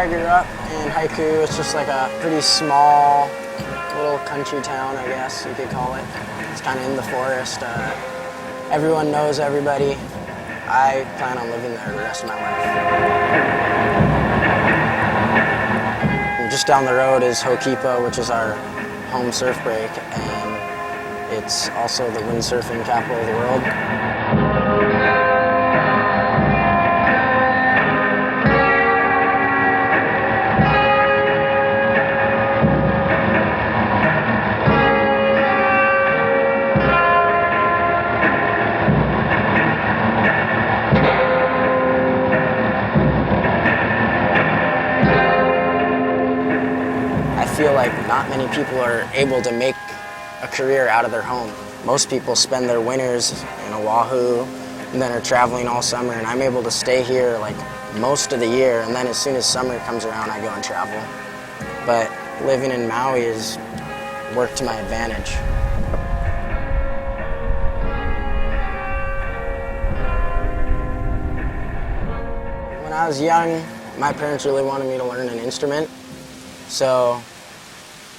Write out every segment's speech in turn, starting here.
I grew up in Haiku. It's just like a pretty small little country town, I guess you could call it. It's kind of in the forest. Everyone knows everybody. I plan on living there the rest of my life. And just down the road is Ho'okipa, which is our home surf break, and it's also the windsurfing capital of the world. I feel like not many people are able to make a career out of their home. Most people spend their winters in Oahu and then are traveling all summer, and I'm able to stay here like most of the year, and then as soon as summer comes around I go and travel. But living in Maui has worked to my advantage. When I was young, my parents really wanted me to learn an instrument, so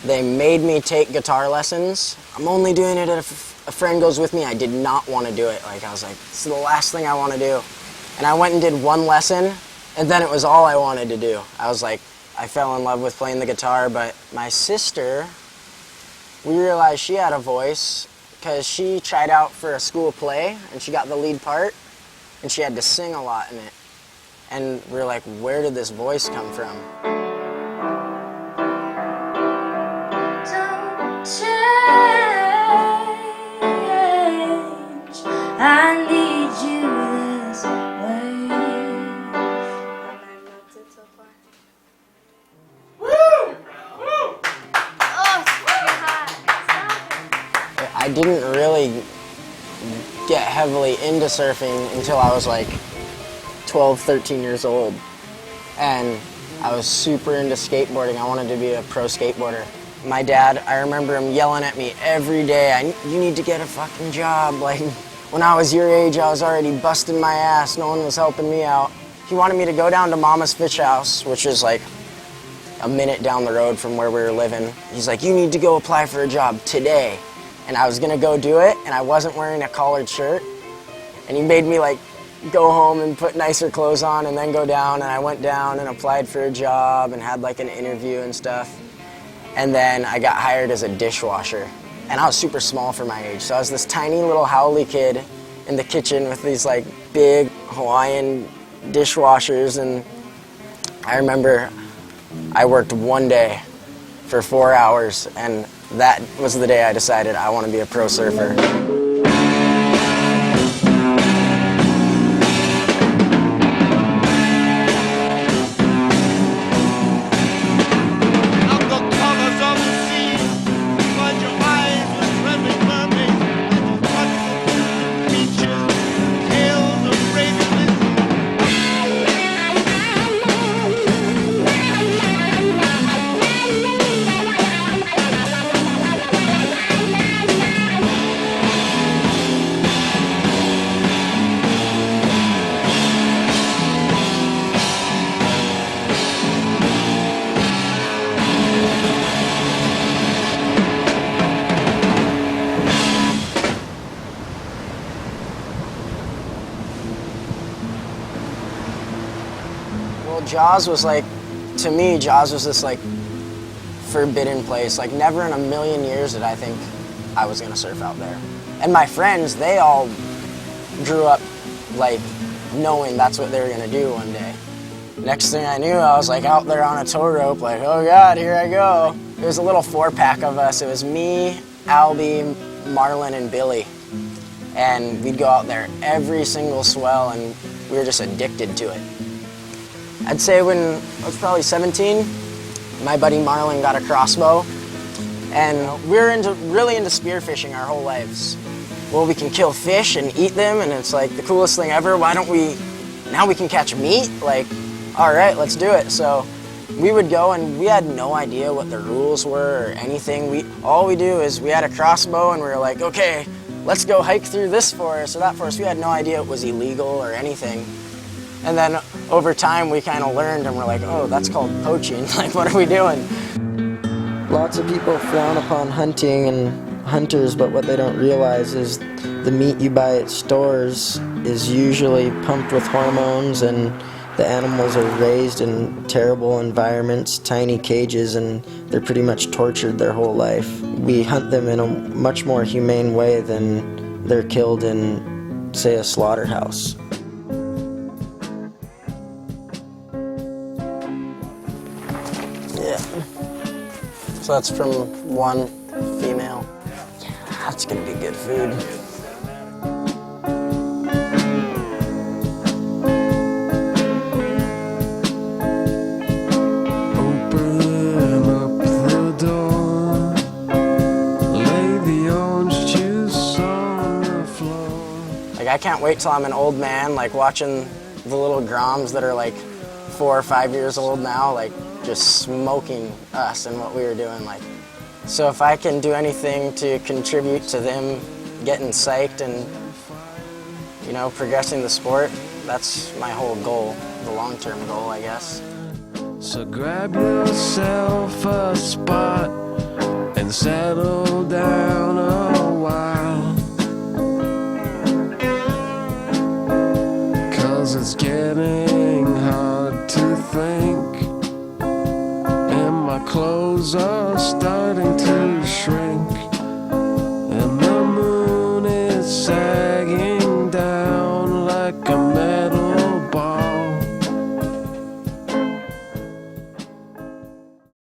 they made me take guitar lessons. I'm only doing it if a friend goes with me. I did not want to do it. Like, I was like, this is the last thing I want to do. And I went and did one lesson, and then it was all I wanted to do. I was like, I fell in love with playing the guitar, but my sister, we realized she had a voice because she tried out for a school play, and she got the lead part, and she had to sing a lot in it. And we were like, where did this voice come from? I need you this way. So far. Woo! Woo! Oh, it's very hot. I didn't really get heavily into surfing until I was like 12, 13 years old. And I was super into skateboarding. I wanted to be a pro skateboarder. My dad, I remember him yelling at me every day, you need to get a fucking job. Like, when I was your age, I was already busting my ass. No one was helping me out. He wanted me to go down to Mama's Fish House, which is like a minute down the road from where we were living. He's like, you need to go apply for a job today. And I was gonna go do it, and I wasn't wearing a collared shirt. And he made me like go home and put nicer clothes on and then go down. And I went down and applied for a job and had like an interview and stuff. And then I got hired as a dishwasher. And I was super small for my age. So I was this tiny little howly kid in the kitchen with these like big Hawaiian dishwashers. And I remember I worked one day for 4 hours, and that was the day I decided I want to be a pro surfer. Well, Jaws was like, to me, Jaws was this like forbidden place. Like, never in a million years did I think I was gonna surf out there. And my friends, they all grew up like knowing that's what they were gonna do one day. Next thing I knew, I was like out there on a tow rope, like, oh God, here I go. It was a little 4-pack of us. It was me, Albie, Marlon, and Billy. And we'd go out there every single swell, and we were just addicted to it. I'd say when I was probably 17, my buddy Marlon got a crossbow, and we were really into spearfishing our whole lives. Well, we can kill fish and eat them, and it's like the coolest thing ever. Why don't we, now we can catch meat? Like, all right, let's do it. So we would go, and we had no idea what the rules were or anything. All we do is we had a crossbow, and we were like, okay, let's go hike through this forest or that forest. We had no idea it was illegal or anything. And then over time we kind of learned and we're like, oh, that's called poaching. Like, what are we doing? Lots of people frown upon hunting and hunters, but what they don't realize is the meat you buy at stores is usually pumped with hormones, and the animals are raised in terrible environments, tiny cages, and they're pretty much tortured their whole life. We hunt them in a much more humane way than they're killed in, say, a slaughterhouse. Yeah. So that's from one female. Yeah, that's gonna be good food. Open up the door, lay the orange juice on the floor. Like, I can't wait till I'm an old man, like watching the little Groms that are like 4 or 5 years old now, like just smoking us and what we were doing. Like, so if I can do anything to contribute to them getting psyched and, you know, progressing the sport, that's my whole goal, the long-term goal, I guess. So grab yourself a spot and settle down a while, 'cause it's getting hard to think, and my clothes are starting to